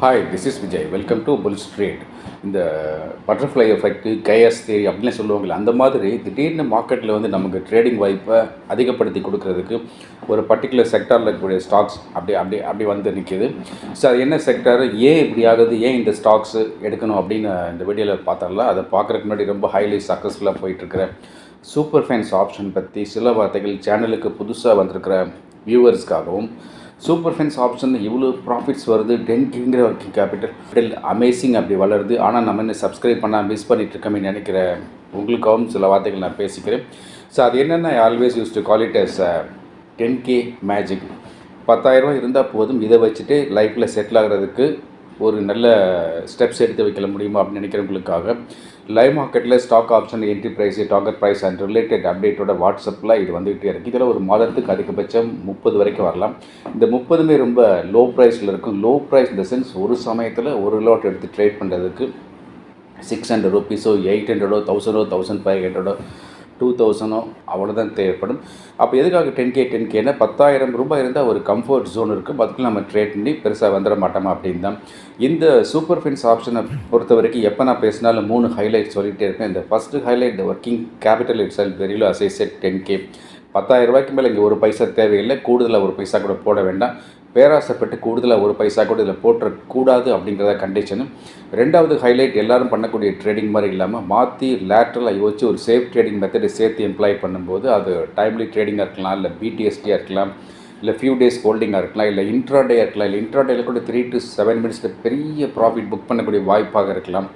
Hi, this is Vijay. Welcome to Bull Street. இந்த butterfly effect, கைஎஸ் theory அப்படின்னு சொல்லுவாங்கள்ல, அந்த மாதிரி திடீர்னு மார்க்கெட்டில் வந்து நமக்கு ட்ரேடிங் வாய்ப்பை அதிகப்படுத்தி கொடுக்கறதுக்கு ஒரு பர்டிகுலர் செக்டாரில் இருக்கக்கூடிய ஸ்டாக்ஸ் அப்படி வந்து நிற்கிது. ஸோ அது என்ன செக்டார், ஏன் இப்படி ஆகுது, ஏன் இந்த ஸ்டாக்ஸு எடுக்கணும் அப்படின்னு இந்த வீடியோவில் பார்த்தோம்ல. அதை பார்க்குறதுக்கு முன்னாடி ரொம்ப ஹைலி சக்ஸஸ்ஃபுல்லாக போயிட்டுருக்கிற சூப்பர் ஃபேன்ஸ் ஆப்ஷன் பற்றி சில வார்த்தைகள் சேனலுக்கு புதுசாக வந்திருக்கிற வியூவர்ஸ்க்காகவும், சூப்பர் ஃபேன்ஸ் ஆப்ஷன் இவ்வளோ ப்ராஃபிட்ஸ் வருது, 10Kங்கிற ஒர்க்கிங் கேபிட்டல் அமேசிங் அப்படி வளருது, ஆனால் நம்ம என்ன சப்ஸ்கிரைப் பண்ணால் மிஸ் பண்ணிகிட்ருக்கோமே நினைக்கிற உங்களுக்காகவும் சில வார்த்தைகள் நான் பேசிக்கிறேன். ஸோ அது என்னென்னா, I always use to call it as 10K magic. 10,000 இருந்தால் போதும், இதை வச்சுட்டு லைஃப்பில் செட்டில் ஆகிறதுக்கு ஒரு நல்ல ஸ்டெப்ஸ் எடுத்து வைக்கல முடியுமா அப்படின்னு நினைக்கிறவங்களுக்காக லைவ் மார்க்கெட்டில் stock option entry price, target price and related அப்டேட்டோட வாட்ஸ்அப்பில் இது வந்துகிட்டே இருக்குது. இதில் ஒரு மாதத்துக்கு அதிகபட்சம் 30 வரைக்கும் வரலாம். இந்த 30மே ரொம்ப லோ ப்ரைஸில் இருக்கும். லோ ப்ரைஸ் இந்த சென்ஸ், ஒரு சமயத்தில் ஒரு லாட் எடுத்து ட்ரேட் பண்ணுறதுக்கு 600 ருபீஸோ, 800, 1000, 1500, 2000 அவ்வளோதான் தேவைப்படும். அப்போ எதுக்காக 10Kனா 10,000 ரூபாய் இருந்தால் ஒரு கம்ஃபர்ட் ஜோன் இருக்கும், அதுக்குள்ள நம்ம ட்ரேட் பண்ணி பெருசாக வந்துட மாட்டோமா அப்படின்னு தான். இந்த சூப்பர் ஃபேன்ஸ் ஆப்ஷனை பொறுத்த வரைக்கும் எப்போ நான் பேசினாலும் 3 ஹைலைட் சொல்லிகிட்டே இருக்கேன். இந்த first highlight, the working capital itself very low, as I set 10K. 10,000 ரூபாய்க்கு மேலே இங்கே ஒரு பைசா தேவையில்லை, கூடுதலாக ஒரு பைசா கூட போட வேண்டாம். பேராசைப்பட்டு கூடுதலாக ஒரு பைசா கூட இதில் போட்டுறக்கூடாது அப்படிங்கிறத கண்டிஷனு. ரெண்டாவது ஹைலைட், எல்லோரும் பண்ணக்கூடிய ட்ரேடிங் மாதிரி இல்லாமல் மாற்றி லேட்ரலாக யோசிச்சு ஒரு சேஃப் ட்ரேடிங் மெத்தடை சேர்த்து எம்ப்ளாய் பண்ணும்போது, அது டைம்லி ட்ரேடிங்காக இருக்கலாம், இல்லை பிடிஎஸ்டியாக இருக்கலாம், இல்லை ஃபியூ டேஸ் ஹோல்டிங்காக இருக்கலாம், இல்லை இன்ட்ராடேயாக இருக்கலாம். இல்லை இன்ட்ராடேயில் கூட 3 to 7 மினிட்ஸில் பெரிய ப்ராஃபிட் புக் பண்ணக்கூடிய வாய்ப்பாக இருக்கலாம்.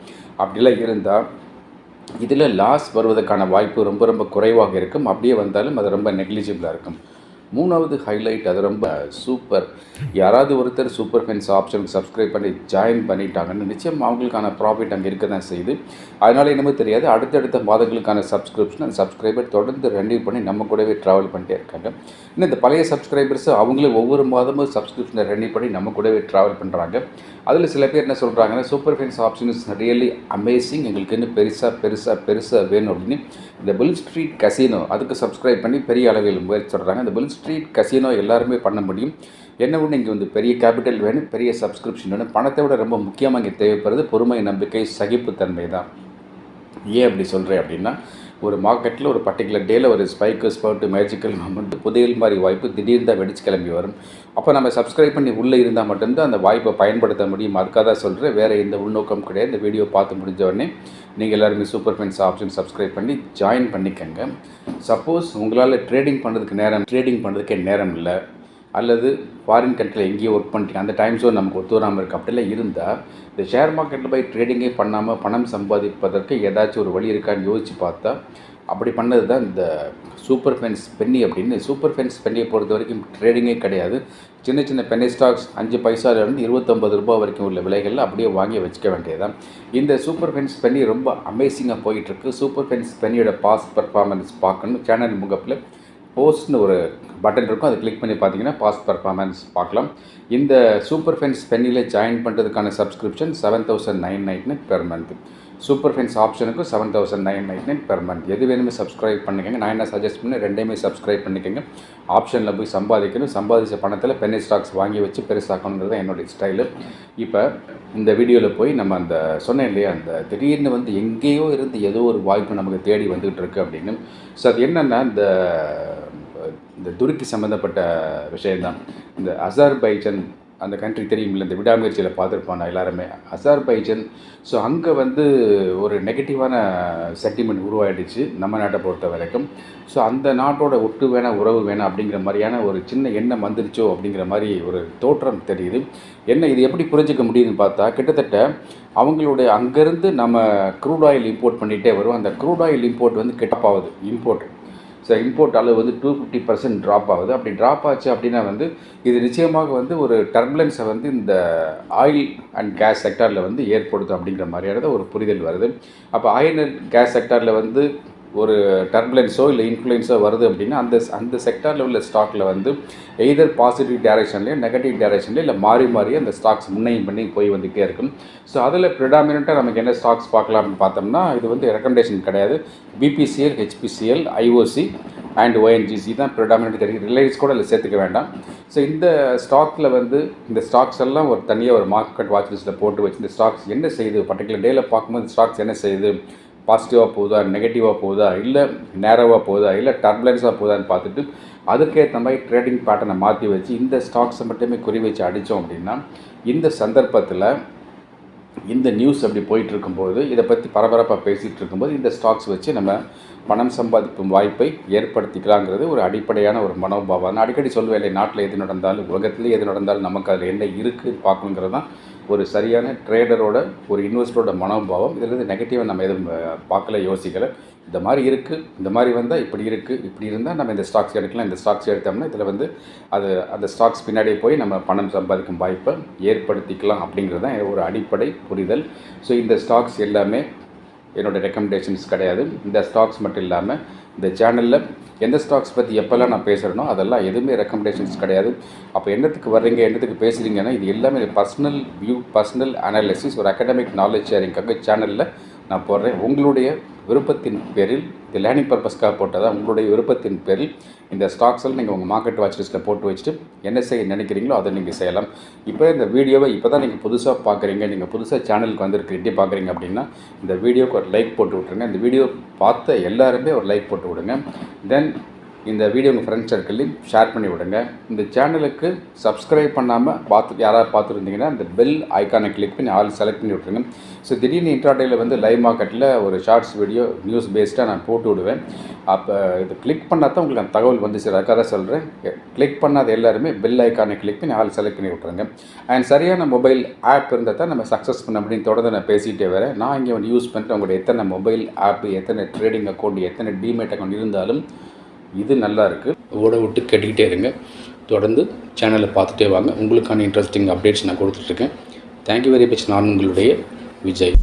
அப்படிலாம் இருந்தால் இதில் லாஸ் வருவதற்கான வாய்ப்பு ரொம்ப ரொம்ப குறைவாக இருக்கும். அப்படியே வந்தாலும் அது ரொம்ப நெக்லிஜிபிளாக இருக்கும். மூணாவது ஹைலைட், அது ரொம்ப சூப்பர். யாராவது ஒருத்தர் சூப்பர் ஃபேன்ஸ் ஆப்ஷனுக்கு சப்ஸ்கிரைப் பண்ணி ஜாயின் பண்ணிட்டாங்கன்னு நிச்சயம் அவங்களுக்கான ப்ராஃபிட் அங்கே இருக்க தான் செய்யுது. அதனால் என்னமோ தெரியாது, அடுத்தடுத்த மாதங்களுக்கான சப்ஸ்கிரிப்ஷன் சப்ஸ்கிரைபர் தொடர்ந்து ரெனியூ பண்ணி நம்ம கூடவே ட்ராவல் பண்ணிட்டே இருக்காங்க. இன்னும் இந்த பழைய சப்ஸ்கிரைபர்ஸ் அவங்களே ஒவ்வொரு மாதமும் சப்ஸ்கிரிப்ஷனை ரெனியூ பண்ணி நம்ம கூடவே ட்ராவல் பண்ணுறாங்க. அதில் சில பேர் என்ன சொல்கிறாங்கன்னா, super fans option is really amazing, எங்களுக்கு இன்னும் பெருசாக வேணும் அப்படின்னு இந்த புல்ஸ்ட்ரீட் கசினோ அதுக்கு சப்ஸ்கிரைப் பண்ணி பெரிய அளவில் முயற்சி சொல்கிறாங்க. இந்த புல்ஸ்ட்ரீட் கசினோ எல்லாருமே பண்ண முடியும். என்ன ஒன்று, இங்கே வந்து பெரிய கேபிட்டல் வேணும், பெரிய சப்ஸ்கிரிப்ஷன் வேணும். பணத்தை விட ரொம்ப முக்கியமாக இங்கே தேவைப்படுறது பொறுமை, நம்பிக்கை, சகிப்புத்தன்மை தான். ஏன் அப்படி சொல்கிறேன் அப்படின்னா, ஒரு மார்க்கெட்டில் ஒரு பர்டிகுலர் டேயில் ஒரு ஸ்பைக்கு, ஸ்பர்ட்டு, மேஜிக்கல் மூமெண்ட், புதையல் மாதிரி வாய்ப்பு திடீர்னு தான் வெடிச்சு கிளம்பி வரும். அப்போ நம்ம சப்ஸ்கிரைப் பண்ணி உள்ளே இருந்தால் மட்டும்தான் அந்த வாய்ப்பை பயன்படுத்த முடியும். அதுக்காக தான் சொல்கிறேன், வேறு எந்த உள்நோக்கம் கிடையாது. இந்த வீடியோ பார்த்து முடிஞ்ச உடனே நீங்கள் எல்லாருமே சூப்பர் ஃபேன்ஸ் ஆப்ஷன் சப்ஸ்கிரைப் பண்ணி ஜாயின் பண்ணிக்கங்க. சப்போஸ் உங்களால் ட்ரேடிங் பண்ணுறதுக்கே நேரம் இல்லை, அல்லது ஃபாரின் கண்ட்ரியில் எங்கேயோ ஒர்க் பண்ணிட்டீங்க, அந்த டைம் ஜோன் நமக்கு ஒத்து வராமல் இருக்குது, அப்படிலாம் இருந்தால் இந்த ஷேர் மார்க்கெட்டில் போய் ட்ரேடிங்கே பண்ணாமல் பணம் சம்பாதிப்பதற்கு ஏதாச்சும் ஒரு வழி இருக்கான்னு யோசித்து பார்த்தா அப்படி பண்ணது தான் இந்த சூப்பர் ஃபேன்ஸ் பென்னி அப்படின்னு. சூப்பர் ஃபேன்ஸ் பென்னியை பொறுத்த வரைக்கும் ட்ரேடிங்கே கிடையாது. சின்ன சின்ன பென்னி ஸ்டாக்ஸ் 5 பைசாவிலேருந்து 29 ரூபா வரைக்கும் உள்ள விலைகளில் அப்படியே வாங்கி வச்சுக்க வேண்டியதுதான். இந்த சூப்பர் ஃபேன்ஸ் பென்னி ரொம்ப அமேசிங்காக போயிட்டுருக்கு. சூப்பர் ஃபேன்ஸ் பென்னியோட பாஸ்ட் பர்ஃபார்மன்ஸ் பார்க்கணும். சேனல் முகப்பில் போஸ்ட்னு ஒரு பட்டன் இருக்கும், அதை கிளிக் பண்ணி பார்த்தீங்கன்னா பாஸ்ட் பர்ஃபார்மன்ஸ் பார்க்கலாம். இந்த சூப்பர் ஃபேன்ஸ் பென்னியில் ஜாயின் பண்ணுறதுக்கான subscription 7,999 per month. Super fans ஆப்ஷனுக்கு 7,999 பெர் மந்த். எது வேணுமே சப்ஸ்கிரைப் பண்ணிக்கோங்க. நான் என்ன சஜஸ்ட் பண்ணி ரெண்டையுமே சப்ஸ்கிரைப் பண்ணிக்கோங்க. ஆப்ஷனில் போய் சம்பாதிக்கணும், சம்பாதிச்ச பணத்தில் பென்னி ஸ்டாக்ஸ் வாங்கி வச்சு பெருசாக்கணுன்றது தான் என்னுடைய ஸ்டைலு. இப்போ இந்த வீடியோவில் போய் நம்ம அந்த சொன்னேன் இல்லையா, அந்த திடீர்னு வந்து எங்கேயோ இருந்து ஏதோ ஒரு வாய்ப்பு நமக்கு தேடி வந்துகிட்டு இருக்குது அப்படின்னு. ஸோ அது என்னென்னா, இந்த துருக்கி சம்மந்தப்பட்ட விஷயந்தான். இந்த அசர்பைஜன் அந்த கண்ட்ரி தெரியுமில்ல, இந்த விடாமுயற்சியில் பார்த்துருப்பாங்க எல்லாருமே, அசர்பைஜன். ஸோ அங்கே வந்து ஒரு நெகட்டிவான சென்டிமெண்ட் உருவாயிடுச்சு நம்ம நாட்டை பொறுத்த வரைக்கும். ஸோ அந்த நாட்டோட ஒட்டு வேணாம், உறவு வேணாம் அப்படிங்கிற மாதிரியான ஒரு சின்ன எண்ணம் வந்துருச்சோ அப்படிங்கிற மாதிரி ஒரு தோற்றம் தெரியுது. என்ன இது எப்படி புரிஞ்சிக்க முடியுதுன்னு பார்த்தா, கிட்டத்தட்ட அவங்களுடைய அங்கேருந்து நம்ம க்ரூட் ஆயில் இம்போர்ட் பண்ணிகிட்டே வரும். அந்த க்ரூட் ஆயில் இம்போர்ட் வந்து கெட்டப் ஆகுது. இம்போர்ட் அளவு வந்து 250% ட்ராப் ஆகுது. அப்படி ட்ராப் ஆச்சு அப்படின்னா வந்து இது நிச்சயமாக வந்து ஒரு டர்புலன்ஸை வந்து இந்த ஆயில் அண்ட் கேஸ் செக்டாரில் வந்து ஏற்படுத்தும் அப்படிங்கிற மாதிரியான ஒரு புரிதல் வருது. அப்போ ஆயில் அண்ட் கேஸ் செக்டாரில் வந்து ஒரு டர்புலன்ஸோ இல்லை இன்ஃப்ளூயன்ஸோ வருது அப்படின்னா அந்த செக்டாரில் உள்ள ஸ்டாக்கில் வந்து எய்தர் பாசிட்டிவ் டைரக்ஷன்லேயோ நெகட்டிவ் டைரக்ஷன்லேயோ இல்லை மாறி அந்த ஸ்டாக்ஸ் முன்னையும் பண்ணி போய் வந்துகிட்டே இருக்கும். ஸோ அதில் ப்ரிடாமினண்ட்டாக நமக்கு என்ன ஸ்டாக்ஸ் பார்க்கலாம் அப்படின்னு பார்த்தோம்னா, இது வந்து ரெக்கமெண்டேஷன் கிடையாது. BPCL, HPCL, IOC, and ONGC தான் ப்ரிடாமினெண்ட் கிடைக்கும். ரிலையன்ஸ் கூட அதில் சேர்த்துக்க வேண்டாம். ஸோ இந்த ஸ்டாக்கில் வந்து இந்த ஸ்டாக்ஸ் எல்லாம் ஒரு தனியாக ஒரு மார்க்கெட் வாட்ச் லிஸ்ட்டில் போட்டு வச்சு இந்த ஸ்டாக்ஸ் என்ன செய்யுது, பர்டிகுலர் டேயில் பார்க்கும்போது இந்த ஸ்டாக்ஸ் என்ன செய்யுது, பாசிட்டிவாக போகுதா, நெகட்டிவாக போகுதா, இல்லை நேரோவாக போகுதா, இல்லை டர்புலன்ஸாக போகுதான்னு பார்த்துட்டு அதுக்கேற்ற மாதிரி ட்ரேடிங் பேட்டர்னை மாற்றி வச்சு இந்த ஸ்டாக்ஸை மட்டுமே குறி வச்சு அடித்தோம் அப்படின்னா இந்த சந்தர்ப்பத்தில் இந்த நியூஸ் அப்படி போயிட்டு இருக்கும்போது இதை பற்றி பரபரப்பாக பேசிகிட்டு இருக்கும்போது இந்த ஸ்டாக்ஸ் வச்சு நம்ம பணம் சம்பாதிக்கும் வாய்ப்பை ஏற்படுத்திக்கலாங்கிறது ஒரு அடிப்படையான ஒரு மனோபாவம். நான் அடிக்கடி சொல்வேன் இல்லை, நாட்டில் எது நடந்தாலும் உலகத்துலேயே எது நடந்தாலும் நமக்கு அதில் என்ன இருக்குது பார்க்கணுங்கிறது தான் ஒரு சரியான ட்ரேடரோட ஒரு இன்வெஸ்டரோட மனோபாவம். இதில் நெகட்டிவாக நம்ம எதுவும் பார்க்கல, யோசிக்கலை. இந்த மாதிரி இருக்குது, இந்த மாதிரி வந்தால் இப்படி இருக்குது, இப்படி இருந்தால் நம்ம இந்த ஸ்டாக்ஸ் எடுக்கலாம், இந்த ஸ்டாக்ஸ் எடுத்தோம்னா இதில் வந்து அது அந்த ஸ்டாக்ஸ் பின்னாடியே போய் நம்ம பணம் சம்பாதிக்கும் வாய்ப்பை ஏற்படுத்திக்கலாம் அப்படிங்கிறது தான் ஒரு அடிப்படை புரிதல். ஸோ இந்த ஸ்டாக்ஸ் எல்லாமே என்னோடய ரெக்கமெண்டேஷன்ஸ் கிடையாது. இந்த ஸ்டாக்ஸ் மட்டும் இல்லாமல் இந்த சேனலில் எந்த ஸ்டாக்ஸ் பற்றி எப்போல்லாம் நான் பேசுகிறேனோ அதெல்லாம் எதுவுமே ரெக்கமெண்டேஷன்ஸ் கிடையாது. அப்போ என்னத்துக்கு வர்றீங்க, என்னத்துக்கு பேசுகிறீங்கன்னா இது எல்லாமே பர்சனல் வியூ, பர்சனல் அனாலிசிஸ், ஒரு அகடமிக் நாலேஜ் ஷேரிங்காக சேனலில் நான் போடுறேன். உங்களுடைய விருப்பத்தின் பேரில் இது லேர்னிங் பர்பஸ்க்காக போட்டதா, உங்களுடைய விருப்பத்தின் பேரில் இந்த ஸ்டாக்ஸில் நீங்கள் உங்கள் மார்க்கெட் வாட்ச் லிஸ்ட்டில் போட்டு வச்சுட்டு என்ன செய்ய நினைக்கிறீங்களோ அதை நீங்கள் செய்யலாம். இப்போ இந்த வீடியோவை இப்போ தான் நீங்கள் புதுசாக பார்க்குறீங்க, நீங்கள் புதுசாக சேனலுக்கு வந்துருக்கிட்டே பார்க்குறீங்க அப்படின்னா இந்த வீடியோக்கு ஒரு லைக் போட்டு விட்ருங்க. இந்த வீடியோ பார்த்த எல்லாருமே ஒரு லைக் போட்டு விடுங்க. தென் இந்த வீடியோ உங்கள் ஃப்ரெண்ட்ஸ் சர்க்கிளையும் ஷேர் பண்ணி விடுங்க. இந்த சேனலுக்கு சப்ஸ்கிரைப் பண்ணாமல் யாராவது பார்த்துருந்தீங்கன்னா இந்த பெல் ஐக்கானை கிளிக் பண்ணி ஆல் செலக்ட் பண்ணி விட்ருங்க. ஸோ திடீர்னு இன்ட்ராடேயில் வந்து லைவ் மார்க்கெட்டில் ஒரு ஷார்ட்ஸ் வீடியோ நியூஸ் பேஸ்டாக நான் போட்டு விடுவேன். அப்போ இது கிளிக் பண்ணால் தான் உங்களுக்கு அந்த தகவல் வந்து சரி, அதுக்காக தான் சொல்கிறேன். கிளிக் பண்ணாத எல்லாருமே பெல் ஐக்கானை கிளிக் பண்ணி ஆல் செலக்ட் பண்ணி விட்ருங்க. அண்ட் சரியான மொபைல் ஆப் இருந்தால் தான் நம்ம சக்ஸஸ் பண்ண அப்படின்னு தொடர்ந்து நான் பேசிகிட்டே வரேன். நான் இங்கே வந்து யூஸ் பண்ணிட்டு உங்களுடைய எத்தனை மொபைல் ஆப்பு, எத்தனை ட்ரேடிங் அக்கௌண்ட், எத்தனை டிமேட் அக்கௌண்ட் இருந்தாலும் இது நல்லா இருக்குது. ஓட விட்டு கேட்டுக்கிட்டே இருங்க. தொடர்ந்து சேனலை பார்த்துட்டே வாங்க. உங்களுக்கான இன்ட்ரெஸ்டிங் அப்டேட்ஸ் நான் கொடுத்துட்ருக்கேன். Thank you very much. நான் உங்களுடைய விஜய்.